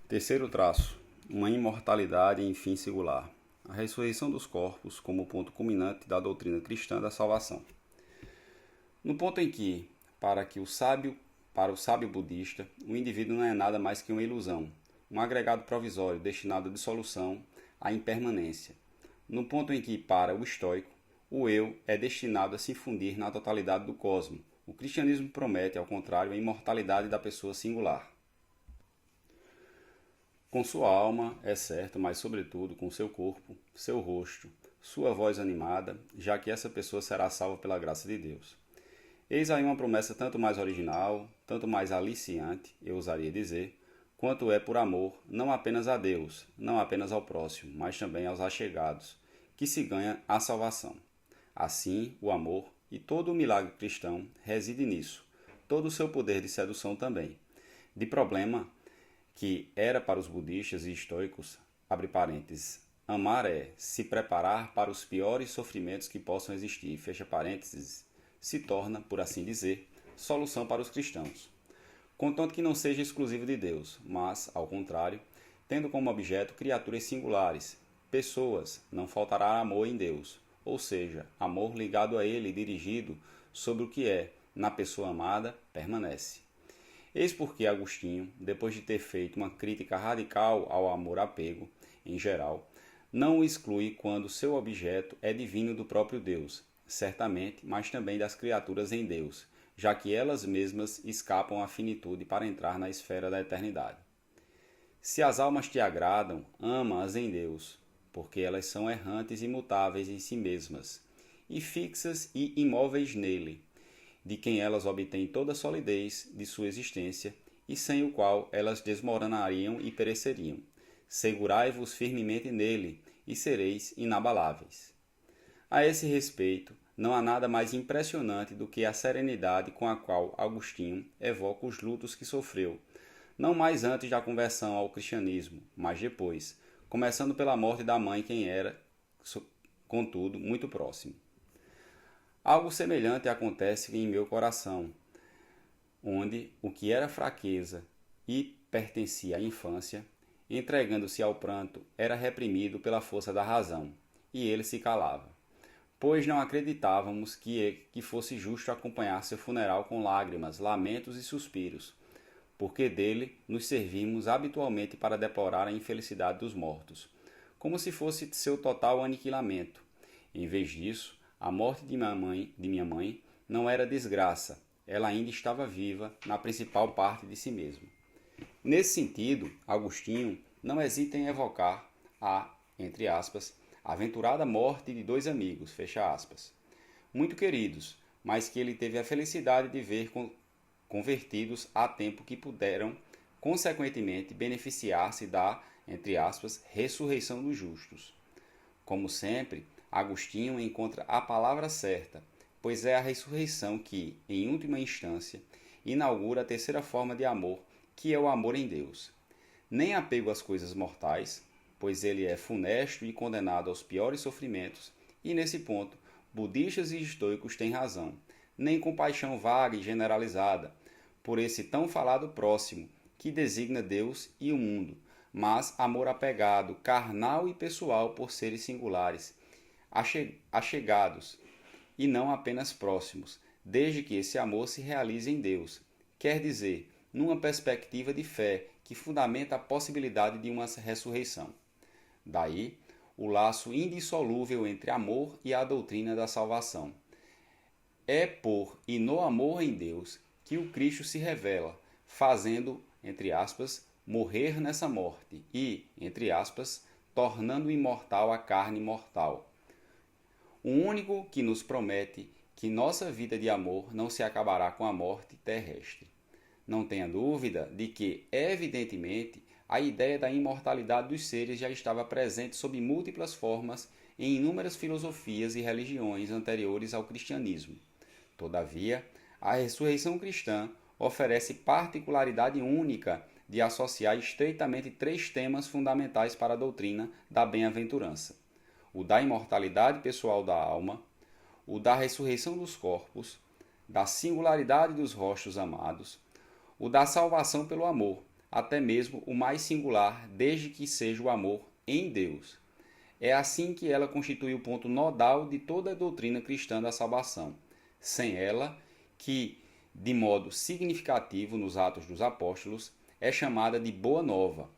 Terceiro traço, uma imortalidade em fim singular. A ressurreição dos corpos como ponto culminante da doutrina cristã da salvação. No ponto em que, para o sábio budista, o indivíduo não é nada mais que uma ilusão, um agregado provisório destinado à dissolução, à impermanência. No ponto em que, para o estoico, o eu é destinado a se fundir na totalidade do cosmo. O cristianismo promete, ao contrário, a imortalidade da pessoa singular. Com sua alma, é certo, mas sobretudo com seu corpo, seu rosto, sua voz animada, já que essa pessoa será salva pela graça de Deus. Eis aí uma promessa tanto mais original, tanto mais aliciante, eu ousaria dizer, quanto é por amor, não apenas a Deus, não apenas ao próximo, mas também aos achegados, que se ganha a salvação. Assim, o amor e todo o milagre cristão reside nisso, todo o seu poder de sedução também. De problema que era para os budistas e estoicos, abre parênteses, amar é se preparar para os piores sofrimentos que possam existir, fecha parênteses, se torna, por assim dizer, solução para os cristãos. Contanto que não seja exclusivo de Deus, mas, ao contrário, tendo como objeto criaturas singulares, pessoas, não faltará amor em Deus, ou seja, amor ligado a Ele e dirigido sobre o que é, na pessoa amada, permanece. Eis porque Agostinho, depois de ter feito uma crítica radical ao amor-apego, em geral, não o exclui quando seu objeto é divino do próprio Deus, certamente, mas também das criaturas em Deus, já que elas mesmas escapam à finitude para entrar na esfera da eternidade. Se as almas te agradam, ama-as em Deus, porque elas são errantes e imutáveis em si mesmas, e fixas e imóveis nele, de quem elas obtêm toda a solidez de sua existência, e sem o qual elas desmoronariam e pereceriam. Segurai-vos firmemente nele, e sereis inabaláveis. A esse respeito, não há nada mais impressionante do que a serenidade com a qual Agostinho evoca os lutos que sofreu, não mais antes da conversão ao cristianismo, mas depois, começando pela morte da mãe, quem era, contudo, muito próximo. Algo semelhante acontece em meu coração, onde o que era fraqueza e pertencia à infância, entregando-se ao pranto, era reprimido pela força da razão, e ele se calava. Pois não acreditávamos que fosse justo acompanhar seu funeral com lágrimas, lamentos e suspiros, porque dele nos servimos habitualmente para deplorar a infelicidade dos mortos, como se fosse seu total aniquilamento. Em vez disso, a morte de minha mãe não era desgraça, ela ainda estava viva na principal parte de si mesma. Nesse sentido, Agostinho não hesita em evocar a, entre aspas, aventurada morte de dois amigos, fecha aspas, muito queridos, mas que ele teve a felicidade de ver convertidos a tempo que puderam, consequentemente, beneficiar-se da, entre aspas, ressurreição dos justos. Como sempre, Agostinho encontra a palavra certa, pois é a ressurreição que, em última instância, inaugura a terceira forma de amor, que é o amor em Deus. Nem apego às coisas mortais, pois ele é funesto e condenado aos piores sofrimentos, e nesse ponto, budistas e estoicos têm razão, nem compaixão vaga e generalizada, por esse tão falado próximo, que designa Deus e o mundo, mas amor apegado, carnal e pessoal por seres singulares, achegados, e não apenas próximos, desde que esse amor se realize em Deus, quer dizer, numa perspectiva de fé que fundamenta a possibilidade de uma ressurreição. Daí, o laço indissolúvel entre amor e a doutrina da salvação. É por e no amor em Deus que o Cristo se revela, fazendo, entre aspas, morrer nessa morte e, entre aspas, tornando imortal a carne mortal. O único que nos promete que nossa vida de amor não se acabará com a morte terrestre. Não tenha dúvida de que, evidentemente, a ideia da imortalidade dos seres já estava presente sob múltiplas formas em inúmeras filosofias e religiões anteriores ao cristianismo. Todavia, a ressurreição cristã oferece particularidade única de associar estreitamente três temas fundamentais para a doutrina da bem-aventurança: o da imortalidade pessoal da alma, o da ressurreição dos corpos, da singularidade dos rostos amados, o da salvação pelo amor, até mesmo o mais singular, desde que seja o amor em Deus. É assim que ela constitui o ponto nodal de toda a doutrina cristã da salvação. Sem ela, que, de modo significativo nos Atos dos Apóstolos, é chamada de Boa Nova.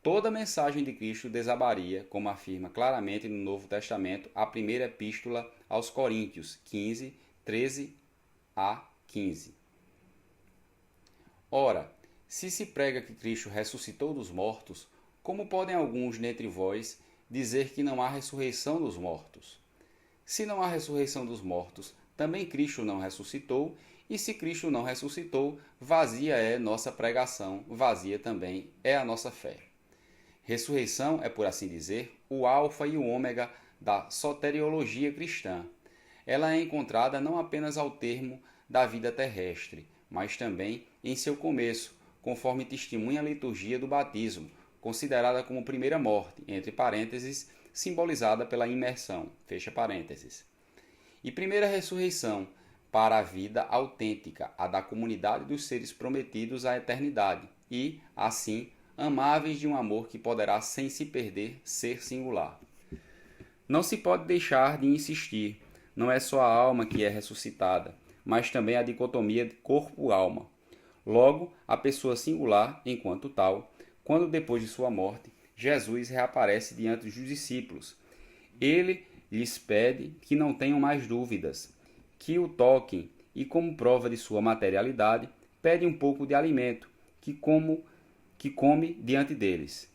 Toda a mensagem de Cristo desabaria, como afirma claramente no Novo Testamento a primeira epístola aos Coríntios, 15, 13 a 15. Ora, se prega que Cristo ressuscitou dos mortos, como podem alguns dentre vós dizer que não há ressurreição dos mortos? Se não há ressurreição dos mortos, também Cristo não ressuscitou, e se Cristo não ressuscitou, vazia é nossa pregação, vazia também é a nossa fé. Ressurreição é, por assim dizer, o alfa e o ômega da soteriologia cristã. Ela é encontrada não apenas ao termo da vida terrestre, mas também em seu começo, conforme testemunha a liturgia do batismo, considerada como primeira morte, entre parênteses, simbolizada pela imersão, fecha parênteses. E primeira ressurreição, para a vida autêntica, a da comunidade dos seres prometidos à eternidade, e, assim, amáveis de um amor que poderá, sem se perder, ser singular. Não se pode deixar de insistir, não é só a alma que é ressuscitada, mas também a dicotomia de corpo-alma. Logo, a pessoa singular, enquanto tal, quando depois de sua morte, Jesus reaparece diante dos discípulos. Ele lhes pede que não tenham mais dúvidas, que o toquem e, como prova de sua materialidade, pede um pouco de alimento, que come diante deles.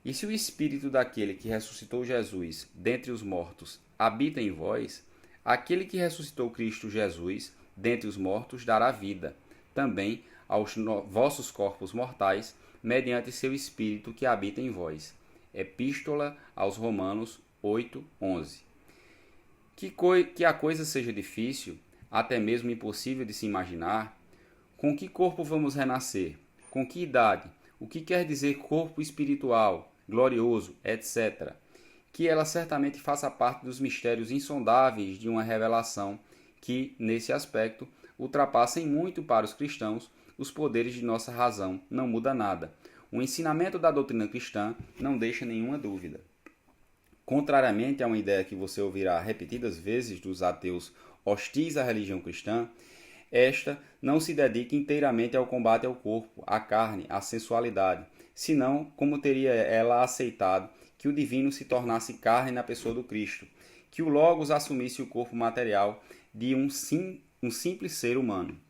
E se o espírito daquele que ressuscitou Jesus dentre os mortos habita em vós, aquele que ressuscitou Cristo Jesus dentre os mortos dará vida também aos vossos corpos mortais, mediante seu espírito que habita em vós. Epístola aos Romanos 8:11. Que a coisa seja difícil, até mesmo impossível de se imaginar, com que corpo vamos renascer? Com que idade? O que quer dizer corpo espiritual, glorioso, etc. Que ela certamente faça parte dos mistérios insondáveis de uma revelação que, nesse aspecto, ultrapassem muito para os cristãos os poderes de nossa razão, não muda nada. O ensinamento da doutrina cristã não deixa nenhuma dúvida. Contrariamente a uma ideia que você ouvirá repetidas vezes dos ateus hostis à religião cristã, esta não se dedica inteiramente ao combate ao corpo, à carne, à sensualidade, senão como teria ela aceitado que o divino se tornasse carne na pessoa do Cristo, que o Logos assumisse o corpo material de um simples ser humano.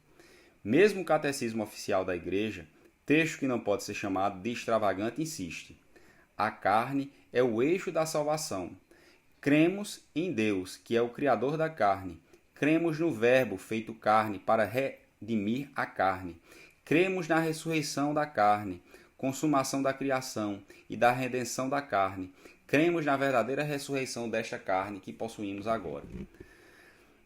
Mesmo o Catecismo Oficial da Igreja, texto que não pode ser chamado de extravagante, insiste: a carne é o eixo da salvação. Cremos em Deus, que é o Criador da carne. Cremos no Verbo feito carne para redimir a carne. Cremos na ressurreição da carne, consumação da criação e da redenção da carne. Cremos na verdadeira ressurreição desta carne que possuímos agora.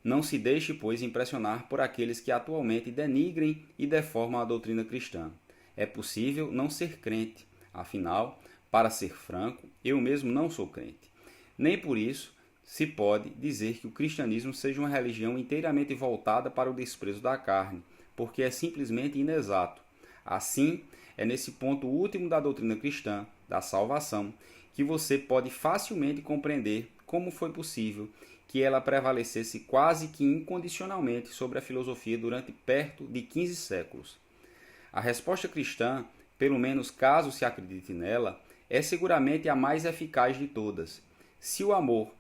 Não se deixe, pois, impressionar por aqueles que atualmente denigrem e deformam a doutrina cristã. É possível não ser crente. Afinal, para ser franco, eu mesmo não sou crente. Nem por isso se pode dizer que o cristianismo seja uma religião inteiramente voltada para o desprezo da carne, porque é simplesmente inexato. Assim, é nesse ponto último da doutrina cristã, da salvação, que você pode facilmente compreender como foi possível que ela prevalecesse quase que incondicionalmente sobre a filosofia durante perto de 15 séculos. A resposta cristã, pelo menos caso se acredite nela, é seguramente a mais eficaz de todas. Se o amor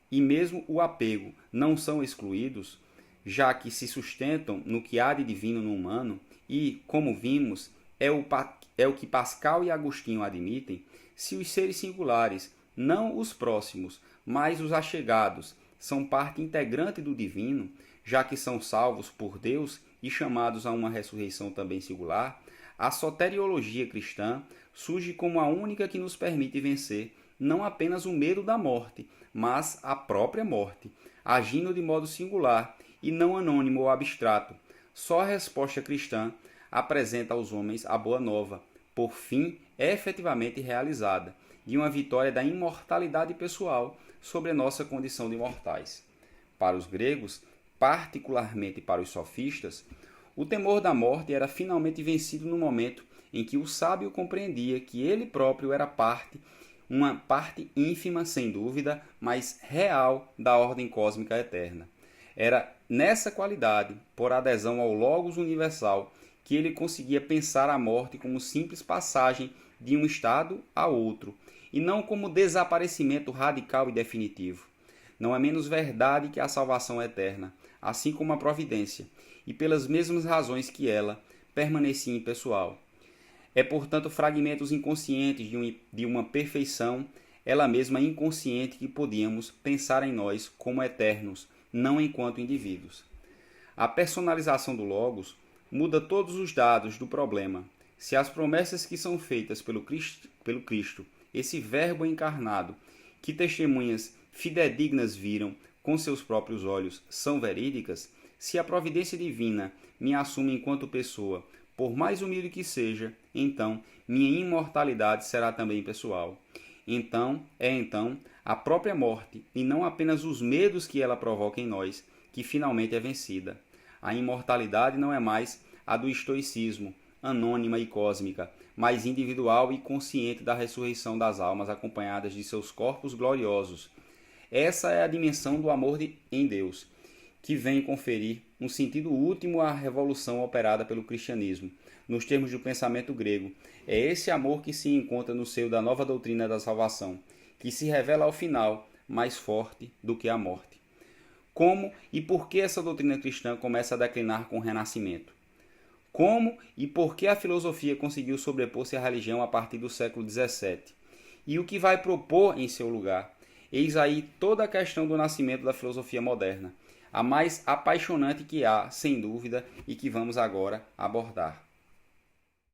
e mesmo o apego não são excluídos, já que se sustentam no que há de divino no humano, e, como vimos, é o que Pascal e Agostinho admitem, se os seres singulares, não os próximos, mas os achegados, são parte integrante do divino, já que são salvos por Deus e chamados a uma ressurreição também singular, a soteriologia cristã surge como a única que nos permite vencer não apenas o medo da morte, mas a própria morte, agindo de modo singular e não anônimo ou abstrato. Só a resposta cristã apresenta aos homens a boa nova, por fim efetivamente realizada, de uma vitória da imortalidade pessoal sobre a nossa condição de mortais. Para os gregos, particularmente para os sofistas, o temor da morte era finalmente vencido no momento em que o sábio compreendia que ele próprio era uma parte ínfima, sem dúvida, mas real da ordem cósmica eterna. Era nessa qualidade, por adesão ao Logos universal, que ele conseguia pensar a morte como simples passagem de um estado a outro, e não como desaparecimento radical e definitivo. Não é menos verdade que a salvação eterna, assim como a providência, e pelas mesmas razões que ela, permanecia impessoal. É, portanto, fragmentos inconscientes de uma perfeição, ela mesma inconsciente, que podíamos pensar em nós como eternos, não enquanto indivíduos. A personalização do Logos muda todos os dados do problema. Se as promessas que são feitas pelo Cristo, esse Verbo encarnado, que testemunhas fidedignas viram com seus próprios olhos, são verídicas, se a providência divina me assume enquanto pessoa, por mais humilde que seja, então minha imortalidade será também pessoal. Então, a própria morte, e não apenas os medos que ela provoca em nós, que finalmente é vencida. A imortalidade não é mais a do estoicismo, anônima e cósmica, mas individual e consciente da ressurreição das almas acompanhadas de seus corpos gloriosos. Essa é a dimensão do amor em Deus, que vem conferir um sentido último à revolução operada pelo cristianismo. Nos termos do pensamento grego, é esse amor que se encontra no seio da nova doutrina da salvação, que se revela ao final mais forte do que a morte. Como e por que essa doutrina cristã começa a declinar com o Renascimento? Como e por que a filosofia conseguiu sobrepor-se à religião a partir do século XVII? E o que vai propor em seu lugar? Eis aí toda a questão do nascimento da filosofia moderna, a mais apaixonante que há, sem dúvida, e que vamos agora abordar.